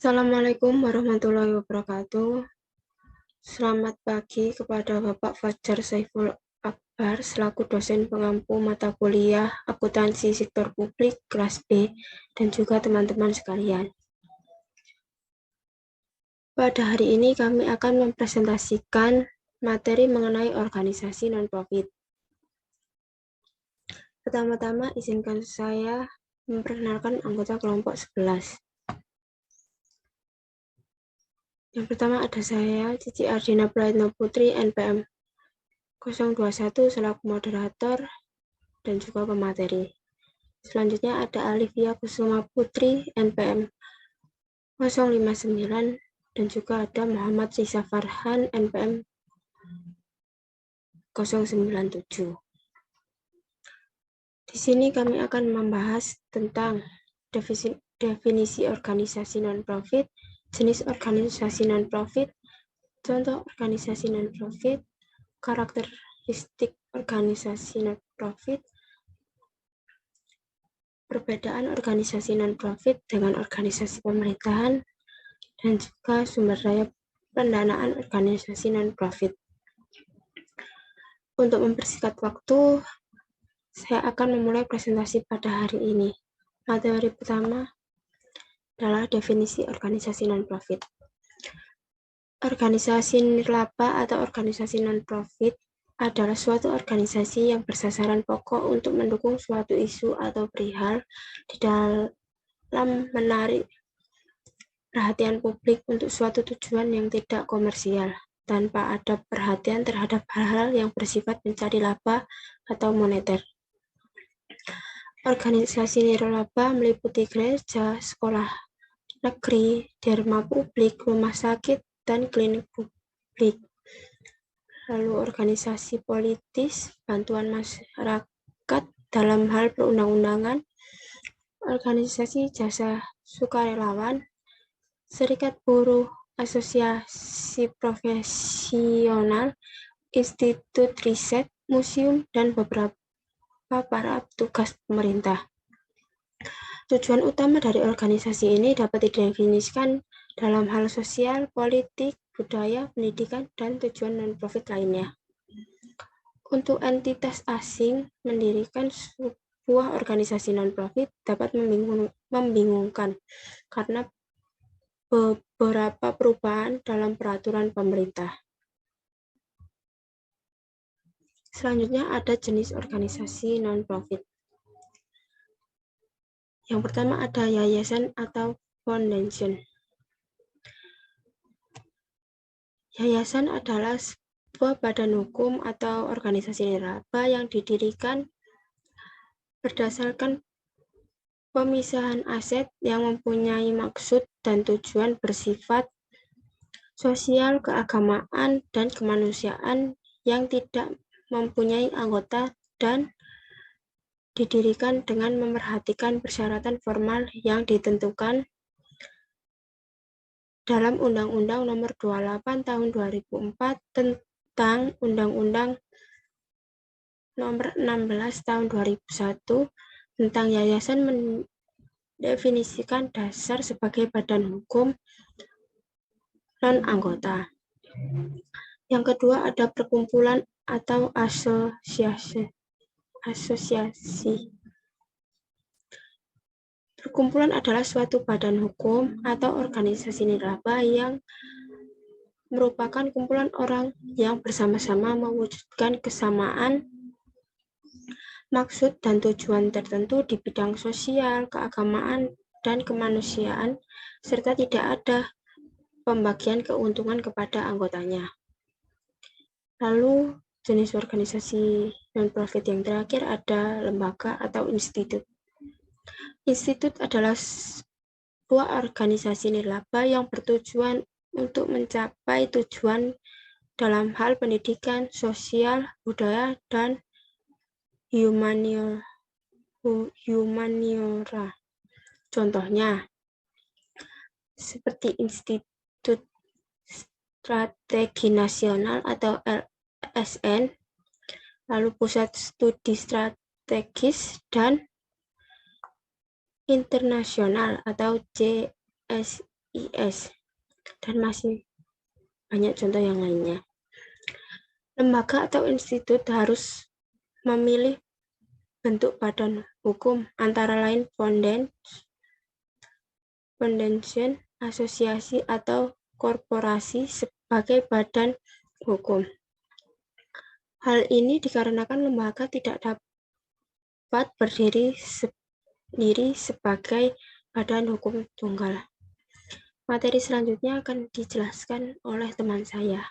Assalamualaikum warahmatullahi wabarakatuh. Selamat pagi kepada Bapak Fajar Saiful Akbar selaku dosen pengampu mata kuliah Akuntansi Sektor Publik kelas B dan juga teman-teman sekalian. Pada hari ini kami akan mempresentasikan materi mengenai organisasi non-profit. Pertama-tama izinkan saya memperkenalkan anggota kelompok 11. Yang pertama ada saya, Cici Ardina Prayitno Putri, NPM 021 selaku moderator dan juga pemateri. Selanjutnya ada Alivia Kusuma Putri, NPM 059 dan juga ada Muhammad Risa Farhan, NPM 097. Di sini kami akan membahas tentang definisi organisasi non-profit, jenis organisasi non-profit, contoh organisasi non-profit, karakteristik organisasi non-profit, perbedaan organisasi non-profit dengan organisasi pemerintahan, dan juga sumber daya pendanaan organisasi non-profit. Untuk mempersingkat waktu, saya akan memulai presentasi pada hari ini. Materi pertama adalah definisi organisasi non-profit. Organisasi nirlaba atau organisasi non-profit adalah suatu organisasi yang bersasaran pokok untuk mendukung suatu isu atau perihal di dalam menarik perhatian publik untuk suatu tujuan yang tidak komersial, tanpa ada perhatian terhadap hal-hal yang bersifat mencari laba atau moneter. Organisasi nirlaba meliputi gereja, sekolah negeri, derma publik, rumah sakit, dan klinik publik. Lalu organisasi politis, bantuan masyarakat dalam hal perundang-undangan, organisasi jasa sukarelawan, serikat buruh, asosiasi profesional, institut riset, museum, dan beberapa para petugas pemerintah. Tujuan utama dari organisasi ini dapat didefinisikan dalam hal sosial, politik, budaya, pendidikan, dan tujuan non-profit lainnya. Untuk entitas asing, mendirikan sebuah organisasi non-profit dapat membingungkan karena beberapa perubahan dalam peraturan pemerintah. Selanjutnya ada jenis organisasi non-profit. Yang pertama ada yayasan atau foundation. Yayasan adalah sebuah badan hukum atau organisasi nirlaba yang didirikan berdasarkan pemisahan aset yang mempunyai maksud dan tujuan bersifat sosial, keagamaan, dan kemanusiaan yang tidak mempunyai anggota dan didirikan dengan memerhatikan persyaratan formal yang ditentukan dalam Undang-Undang Nomor 28 Tahun 2004 tentang Undang-Undang Nomor 16 Tahun 2001 tentang yayasan mendefinisikan dasar sebagai badan hukum non-anggota. Yang kedua ada perkumpulan atau asosiasi. Perkumpulan adalah suatu badan hukum atau organisasi nirlaba yang merupakan kumpulan orang yang bersama-sama mewujudkan kesamaan maksud dan tujuan tertentu di bidang sosial, keagamaan, dan kemanusiaan, serta tidak ada pembagian keuntungan kepada anggotanya. Lalu, jenis organisasi non-profit yang terakhir ada lembaga atau institut. Institut adalah sebuah organisasi nirlaba yang bertujuan untuk mencapai tujuan dalam hal pendidikan, sosial, budaya, dan humaniora. Contohnya, seperti Institut Strategi Nasional atau LSN, lalu Pusat Studi Strategis dan Internasional atau CSI. IS, dan masih banyak contoh yang lainnya. Lembaga atau institut harus memilih bentuk badan hukum, antara lain foundation, asosiasi, atau korporasi sebagai badan hukum. Hal ini dikarenakan lembaga tidak dapat berdiri sendiri sebagai badan hukum tunggal. Materi selanjutnya akan dijelaskan oleh teman saya.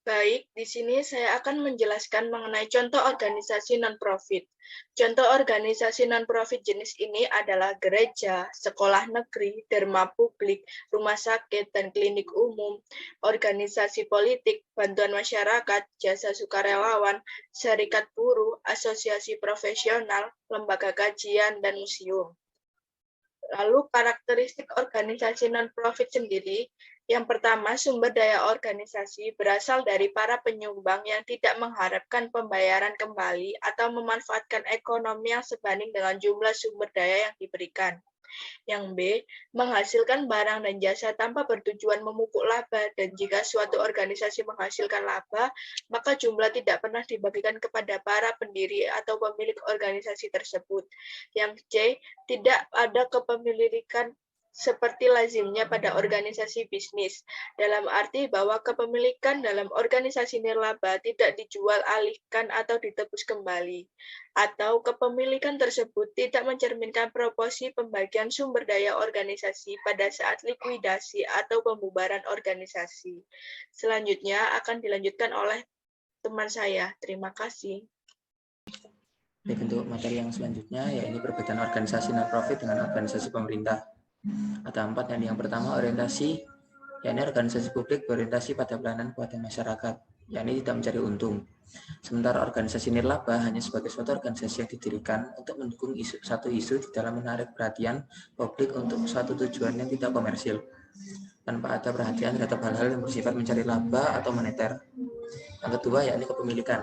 Baik, di sini saya akan menjelaskan mengenai contoh organisasi non-profit. Contoh organisasi non-profit jenis ini adalah gereja, sekolah negeri, derma publik, rumah sakit, dan klinik umum, organisasi politik, bantuan masyarakat, jasa sukarelawan, serikat buruh, asosiasi profesional, lembaga kajian, dan museum. Lalu karakteristik organisasi non-profit sendiri, yang pertama, sumber daya organisasi berasal dari para penyumbang yang tidak mengharapkan pembayaran kembali atau memanfaatkan ekonomi yang sebanding dengan jumlah sumber daya yang diberikan. Yang B, menghasilkan barang dan jasa tanpa bertujuan memupuk laba, dan jika suatu organisasi menghasilkan laba, maka jumlah tidak pernah dibagikan kepada para pendiri atau pemilik organisasi tersebut. Yang C, tidak ada kepemilikan seperti lazimnya pada organisasi bisnis, dalam arti bahwa kepemilikan dalam organisasi nirlaba tidak dijual alihkan atau ditebus kembali, atau kepemilikan tersebut tidak mencerminkan proporsi pembagian sumber daya organisasi pada saat likuidasi atau pembubaran organisasi. Selanjutnya akan dilanjutkan oleh teman saya. Terima kasih. Bentuk materi yang selanjutnya yaitu perbedaan organisasi non-profit dengan organisasi pemerintah. Ada 4, yang pertama orientasi, yakni organisasi publik berorientasi pada pelayanan kepada masyarakat, yakni tidak mencari untung. Sementara organisasi nirlaba hanya sebagai suatu organisasi yang didirikan untuk mendukung satu isu di dalam menarik perhatian publik untuk suatu tujuan yang tidak komersil, tanpa ada perhatian terhadap hal-hal yang bersifat mencari laba atau moneter. Yang kedua yakni kepemilikan.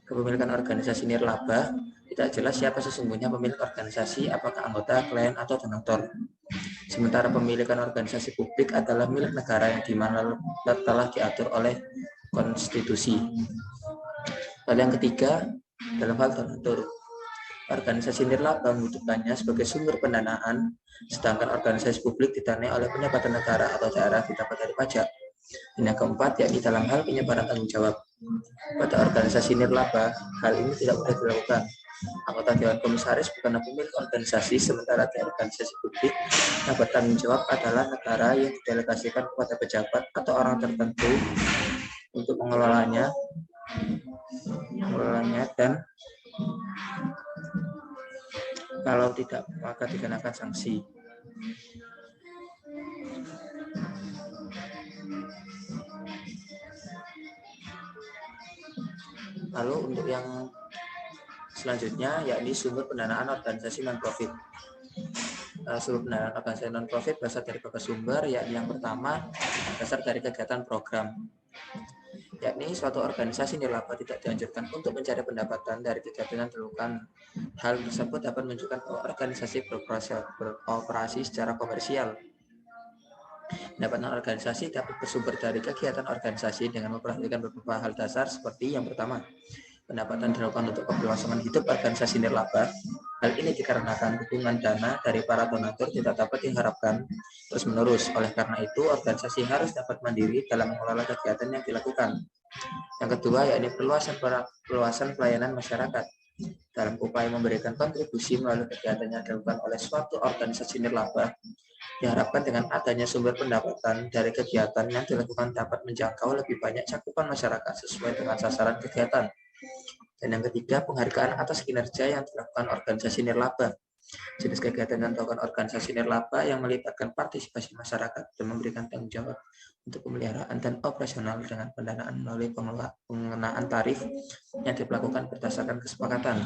Kepemilikan organisasi nirlaba tidak jelas siapa sesungguhnya pemilik organisasi, apakah anggota, klien, atau donatur. Sementara pemilikan organisasi publik adalah milik negara yang dimana telah diatur oleh konstitusi. Lalu yang ketiga, dalam hal donatur, organisasi nirlaba membutuhkannya sebagai sumber pendanaan, sedangkan organisasi publik didanai oleh pendapatan negara atau daerah didapat dari pajak. Dan yang keempat, yakni dalam hal penyebaran tanggung jawab. Pada organisasi nirlaba, hal ini tidak mudah dilakukan. Anggota Dewan Komisaris bukanlah pemilik organisasi, sementara di organisasi publik yang bertanggung jawab adalah negara yang didelegasikan kepada pejabat atau orang tertentu untuk mengelolanya dan kalau tidak maka dikenakan sanksi. Lalu untuk yang selanjutnya yakni sumber pendanaan organisasi non-profit. Sumber pendanaan organisasi non-profit berasal dari beberapa sumber, yakni yang pertama berasal dari kegiatan program, yakni suatu organisasi nirlaba tidak dianjurkan untuk mencari pendapatan dari kegiatan yang dilakukan. Hal tersebut dapat menunjukkan bahwa organisasi beroperasi secara komersial. Pendapatan organisasi dapat bersumber dari kegiatan organisasi dengan memperhatikan beberapa hal dasar seperti yang pertama, pendapatan dilakukan untuk keberlangsungan hidup organisasi nirlaba. Hal ini dikarenakan dukungan dana dari para donatur tidak dapat diharapkan terus-menerus. Oleh karena itu, organisasi harus dapat mandiri dalam mengelola kegiatan yang dilakukan. Yang kedua, yakni perluasan pelayanan masyarakat. Dalam upaya memberikan kontribusi melalui kegiatan yang dilakukan oleh suatu organisasi nirlaba, diharapkan dengan adanya sumber pendapatan dari kegiatan yang dilakukan dapat menjangkau lebih banyak cakupan masyarakat sesuai dengan sasaran kegiatan. Dan yang ketiga, penghargaan atas kinerja yang dilakukan organisasi nirlaba. Jenis kegiatan yang dilakukan organisasi nirlaba yang melibatkan partisipasi masyarakat dan memberikan tanggung jawab untuk pemeliharaan dan operasional dengan pendanaan melalui pengenaan tarif yang dilakukan berdasarkan kesepakatan.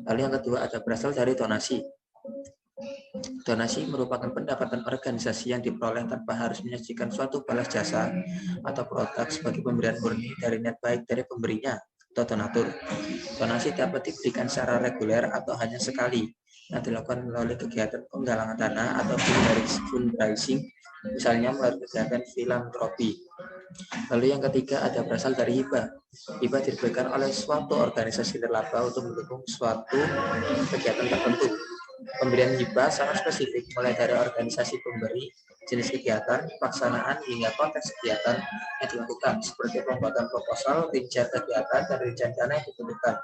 Lalu yang kedua ada berasal dari donasi. Donasi merupakan pendapatan organisasi yang diperoleh tanpa harus menyajikan suatu balas jasa atau produk sebagai pemberian murni dari niat baik dari pemberinya atau donatur. Donasi dapat diberikan secara reguler atau hanya sekali yang dilakukan melalui kegiatan penggalangan dana atau fundraising, misalnya melalui kegiatan filantropi. Lalu yang ketiga ada berasal dari hibah. Hibah diberikan oleh suatu organisasi nirlaba untuk mendukung suatu kegiatan tertentu. Pemberian hibah sangat spesifik, mulai dari organisasi pemberi, jenis kegiatan, pelaksanaan, hingga konteks kegiatan yang dilakukan, seperti pembuatan proposal, rincian kegiatan, dan rincian dana yang dibutuhkan.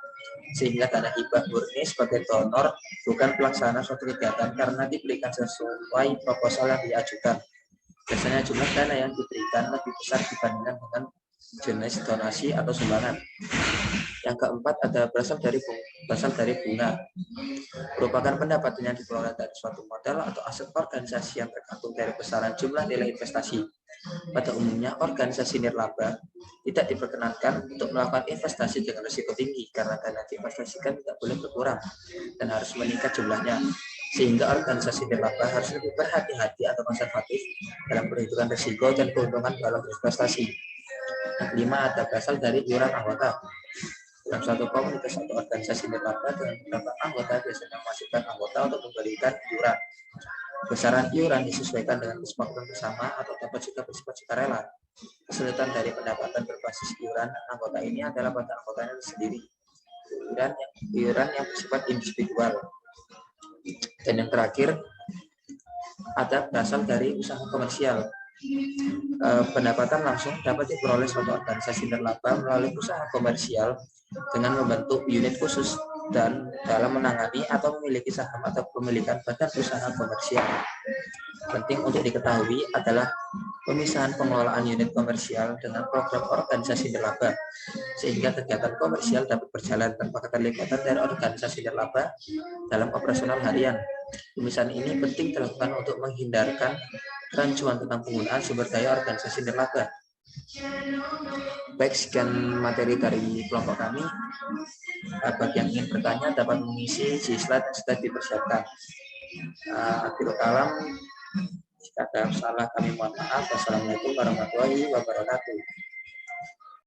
Sehingga dana hibah murni sebagai donor bukan pelaksana suatu kegiatan karena diberikan sesuai proposal yang diajukan. Biasanya jumlah dana yang diberikan lebih besar dibandingkan dengan jenis donasi atau sumbangan. Yang keempat ada berasal dari bunga. Merupakan pendapatan yang dikelola dari suatu modal atau aset organisasi yang tergantung dari besaran jumlah nilai investasi. Pada umumnya, organisasi nirlaba tidak diperkenankan untuk melakukan investasi dengan risiko tinggi karena dana diinvestasikan tidak boleh berkurang dan harus meningkat jumlahnya. Sehingga organisasi nirlaba harus lebih berhati-hati atau konservatif dalam perhitungan risiko dan keuntungan dalam investasi. Yang kelima ada berasal dari iuran anggota. Dalam suatu komunitas atau organisasi nirlaba dengan beberapa anggota biasanya memasukkan anggota untuk memberikan iuran. Besaran iuran disesuaikan dengan kesepakatan bersama atau dapat juga bersifat sukarela. Kesulitan dari pendapatan berbasis iuran anggota ini adalah pada anggotanya sendiri. Iuran yang bersifat individual. Dan yang terakhir ada berasal dari usaha komersial. Pendapatan langsung dapat diperoleh suatu organisasi nirlaba melalui usaha komersial dengan membentuk unit khusus dan dalam menangani atau memiliki saham atau pemilikan badan usaha komersial. Penting untuk diketahui adalah pemisahan pengelolaan unit komersial dengan program organisasi nirlaba, sehingga kegiatan komersial dapat berjalan tanpa keterlibatan dari organisasi nirlaba dalam operasional harian. Pemisahan ini penting dilakukan untuk menghindarkan rancuan tentang penggunaan sumber daya organisasi nirlaba. Baik, sekian materi dari kelompok kami. Bagi yang ingin bertanya dapat mengisi di slide yang sudah dipersiapkan. Akhirul kalam, jika ada salah kami mohon maaf. Wassalamualaikum warahmatullahi wabarakatuh.